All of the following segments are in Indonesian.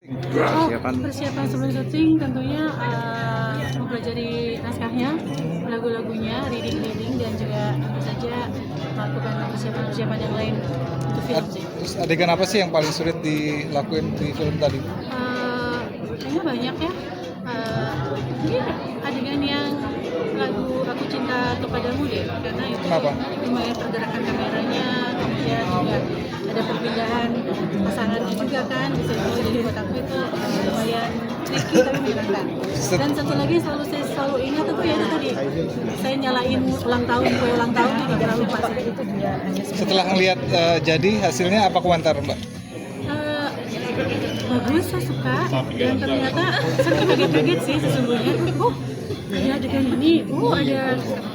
Persiapan sebelum syuting tentunya mempelajari naskahnya, lagu-lagunya, reading dan juga tentu saja melakukan persiapan yang lain untuk film sih. Terus adegan apa sih yang paling sulit dilakuin di film tadi? Kayaknya banyak ya. Mungkin adegan yang lagu Aku Cinta Kepadamu deh, karena itu Kenapa? lumayan pergerakan kameranya, kemudian juga ada perpindahan pasangannya juga kan, bisa jadi buat aku itu lumayan tricky tapi menyenangkan. Dan satu lagi saya selalu ingat itu ya itu tadi, saya nyalain kue ulang tahun juga pernah lupa sih. Itu dia. Setelah ngelihat jadi hasilnya apa komentar Mbak? Bagus, saya suka, dan ternyata saya kaget-kaget sih sesungguhnya. Ada adegan ini,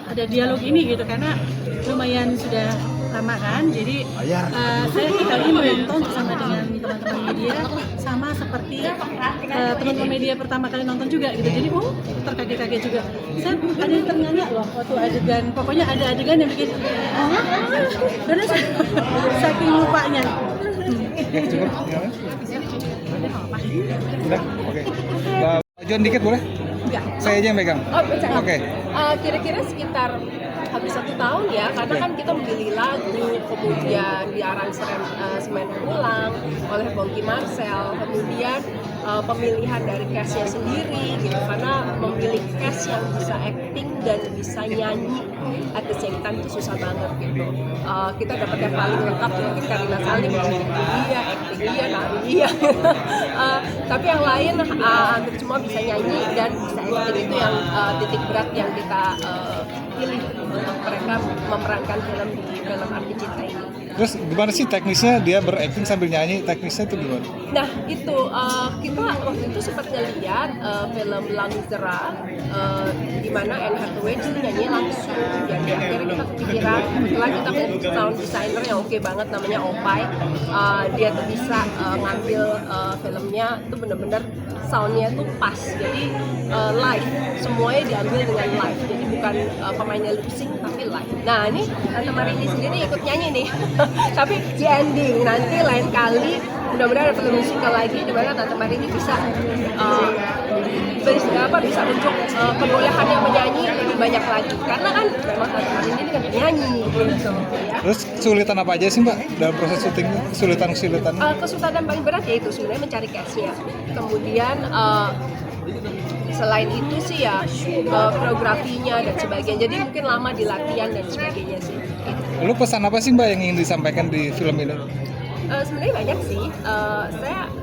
ada dialog ini gitu, karena lumayan sudah lama kan, jadi kita ini menonton bersama dengan teman-teman media, sama seperti teman-teman media pertama kali nonton juga gitu, jadi terkaget-kaget juga. Saya ada yang ternganga loh waktu adegan, pokoknya ada adegan yang bikin karena saking lupanya. Cukup? Udah? Oke. Mbak John dikit boleh? Enggak. Saya aja yang megang. Oh, bisa. Oke. Kira-kira sekitar habis 1 tahun ya, karena kan kita memilih lagu, kemudian diaransemen ulang oleh Bongki Marcel, kemudian pemilihan dari cast-nya sendiri gitu, karena memilih cast yang bisa acting dan bisa nyanyi at the same time itu susah banget gitu. Kita dapat yang paling lengkap mungkin Karina Salim, acting dia, nari dia. Tapi yang lain hampir semua bisa nyanyi dan bisa acting, itu yang titik berat yang kita pilih untuk mereka memerankan film di film Arti Cinta ini. Terus gimana sih teknisnya dia berakting sambil nyanyi, teknisnya itu gimana? Nah itu kita waktu itu sempat ngeliat film La Misérables di mana Anne Hathaway itu nyanyi langsung. Jadi akhirnya kita kepikiran, setelah kita punya sound designer yang oke banget namanya Opai, dia tuh bisa ngambil filmnya tuh bener-bener soundnya tuh pas. Jadi live, semuanya diambil dengan live. Jadi bukan pemainnya lip sync tapi live. Nah ini Tante Marini sendiri ikut nyanyi nih. Tapi di ending nanti lain kali mudah-mudahan ada film musical lagi di mana Tante Marini bisa bisa untuk kebolehannya menyanyi lebih banyak lagi, karena kan memang Tante Marini ini kan penyanyi gitu ya. Terus kesulitan apa aja sih Mbak dalam proses syutingnya? Kesulitan? Kesulitan paling berat yaitu sebenarnya mencari cast-nya. Kemudian selain itu sih ya koreografinya dan sebagainya, jadi mungkin lama di latihan dan sebagainya sih gitu. Lalu pesan apa sih Mbak yang ingin disampaikan di film ini? Sebenarnya banyak sih.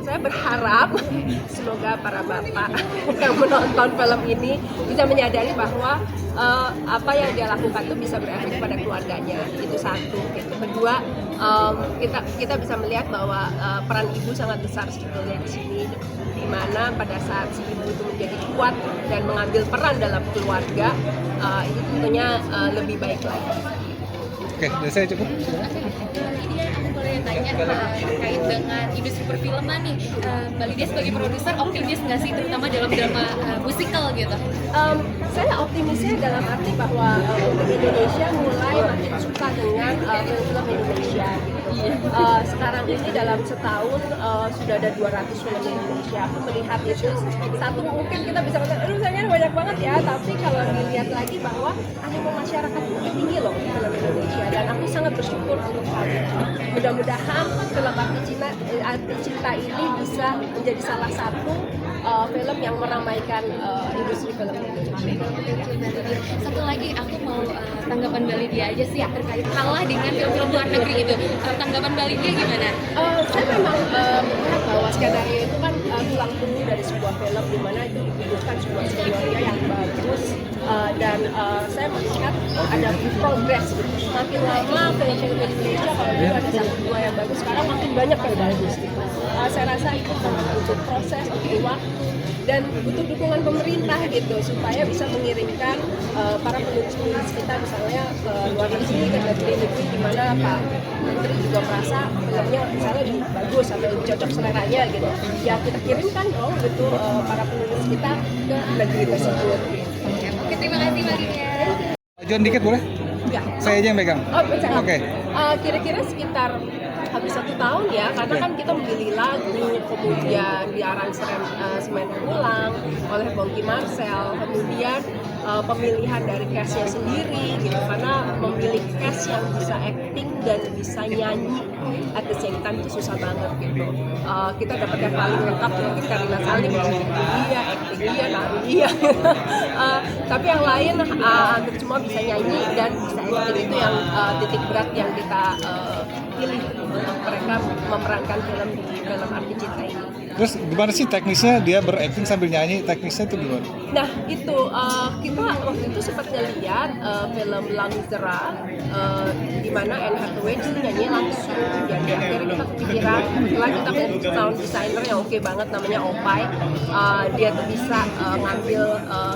Saya berharap semoga para bapak yang menonton film ini bisa menyadari bahwa apa yang dia lakukan itu bisa berefek pada keluarganya. Itu satu. Gitu. Kedua, kita bisa melihat bahwa peran ibu sangat besar sebetulnya di sini, di mana pada saat si ibu itu menjadi kuat dan mengambil peran dalam keluarga, itu tentunya lebih baik lagi. Oke, dari saya cukup. Ini aku boleh tanya terkait dengan industri perfilman nih, Mbak Lydia sebagai produser optimis nggak sih terutama dalam drama musikal gitu? Saya optimisnya dalam arti bahwa untuk Indonesia mulai makin suka dengan film-film Indonesia. Sekarang ini dalam setahun sudah ada 200 film Indonesia. Aku melihat itu satu, mungkin kita bisa katakan, sayangnya banyak banget ya, tapi kalau dilihat lagi bahwa animo masyarakat itu tinggi loh di film Indonesia, dan aku sangat bersyukur untuk hal itu. Mudah-mudahan film Arti Cinta ini bisa menjadi salah satu film yang meramaikan industri film Indonesia. Satu lagi aku mau tanggapan Mbak Lydia aja sih terkait kalah dengan film-film luar negeri itu. Tanggapan Mbak Lydia gimana? Saya memang melihat bahwa skenario itu kan tulang punggung dari sebuah film, di mana itu dibutuhkan sebuah skenario yang bagus, dan saya melihat ada progress. Makin lama film-film Indonesia kalau dulu ada 1-2 yang bagus, sekarang makin banyak yang bagus gitu. Saya rasa itu butuh proses, butuh waktu, dan butuh dukungan pemerintah gitu supaya bisa mengirimkan para penulis-penulis kita misalnya ke luar negeri, ke negeri-negeri di mana Pak Menteri juga merasa filmnya misalnya lebih bagus atau lebih cocok seleranya gitu. Ya kita kirimkan dong gitu para penulis kita ke negeri tersebut. Oke, terima kasih Mbak Lydia. John dikit boleh? Enggak. Saya aja yang megang. Oh, bisa. Oke. Kira-kira sekitar habis 1 tahun ya, karena kan kita memilih lagu, kemudian diaransemen ulang oleh Bongki Marcel, kemudian pemilihan dari cast-nya sendiri gitu, karena memilih cast yang bisa acting dan bisa nyanyi at the same time itu susah banget gitu. Kita dapat yang paling lengkap mungkin Karina Salim, dia acting dia, nari dia tapi yang lain hampir semua bisa nyanyi dan bisa acting. Itu yang titik berat yang kita pilih untuk mereka memerankan film di film Arti Cinta ini. Terus gimana sih teknisnya dia berakting sambil nyanyi, teknisnya itu gimana? Nah itu kita waktu itu sempat ngeliat film Langzera di mana Anne Hathaway itu nyanyi langsung. Jadi akhirnya kita kepikiran, kebetulan kita punya sound designer yang oke banget namanya Opai. Dia tuh bisa ngambil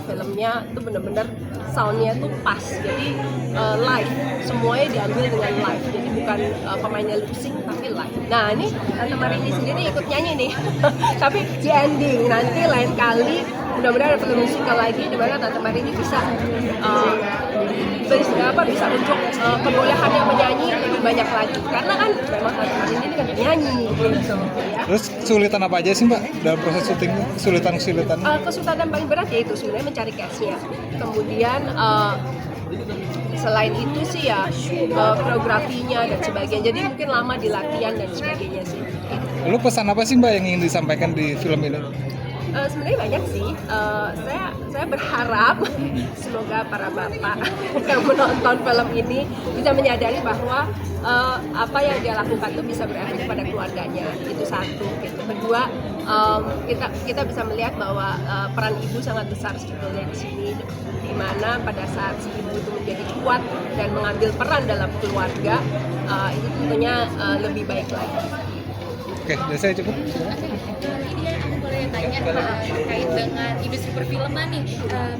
filmnya tuh bener-bener soundnya tuh pas. Jadi live, semuanya diambil dengan live. Jadi bukan pemainnya lip sync tapi live. Nah ini Tante Marini sendiri ikut nyanyi nih. Tapi di ending nanti lain kali mudah-mudahan ada film musikal lagi di mana Tante Marini bisa bisa untuk kebolehannya menyanyi lebih banyak lagi, karena kan memang Tante Marini ini kan penyanyi gitu ya. Terus kesulitan apa aja sih Mbak dalam proses syuting? Kesulitan? Kesulitan paling berat yaitu sebenarnya mencari cast-nya. Kemudian selain itu sih ya koreografinya dan sebagainya. Jadi mungkin lama di latihan dan sebagainya sih. Lalu pesan apa sih Mbak yang ingin disampaikan di film ini? Sebenarnya banyak sih. Saya berharap semoga para bapak yang menonton film ini bisa menyadari bahwa apa yang dia lakukan itu bisa berefek pada keluarganya. Itu satu. Gitu. Kedua, kita bisa melihat bahwa peran ibu sangat besar sebetulnya di sini. Di mana pada saat si ibu itu menjadi kuat dan mengambil peran dalam keluarga, itu tentunya lebih baik lagi. Oke, dari saya cukup. Lydia, aku boleh tanya terkait dengan industri perfilman nih.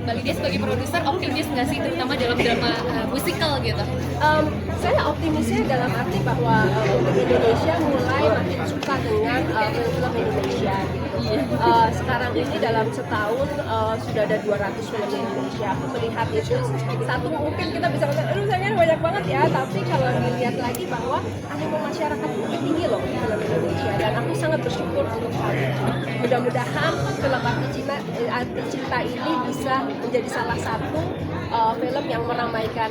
Mbak Lydia sebagai produser optimis nggak sih, terutama dalam drama musikal gitu? Saya optimisnya dalam arti bahwa untuk Indonesia mulai makin suka dengan film-film Indonesia gitu. Sekarang ini dalam setahun sudah ada 200 film di Indonesia. Aku melihat itu satu mungkin kita bisa katakan, aduh sayangnya banyak banget ya. Tapi kalau dilihat lagi bahwa animo masyarakat itu tinggi loh film Indonesia. Dan aku sangat bersyukur untuk hal itu. Mudah-mudahan film Arti Cinta ini bisa menjadi salah satu film yang meramaikan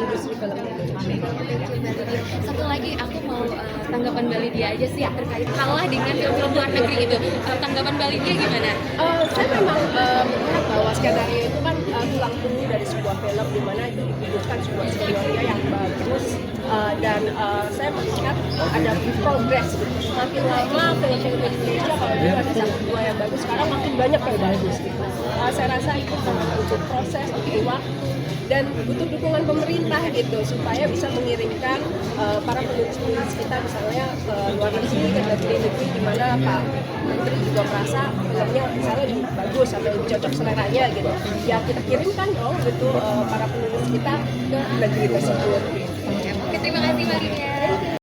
industri film Indonesia. Satu lagi aku mau tanggapan Mbak Lydia aja sih terkait kalah dengan film-film luar negeri gitu. Tanggapan Mbak Lydia gimana? Saya memang melihat bahwa skenario itu kan tulang punggung dari sebuah film di mana itu dibutuhkan sebuah skenario yang bagus dan saya melihat ada progres gitu. Makin lama film-film Indonesia kalau dulu ada satu dua yang bagus, sekarang makin banyak yang bagus gitu. Saya rasa itu sangat butuh proses, butuh waktu dan butuh dukungan pemerintah gitu supaya bisa mengirimkan para penulis-penulis kita misalnya ke luar negeri, ke negeri-negeri di mana Pak Menteri juga merasa filmnya misalnya lebih bagus atau lebih cocok seleranya gitu. Ya kita kirimkan dong gitu para penulis kita ke negeri tersebut. Oke, terima kasih Mbak Lydia.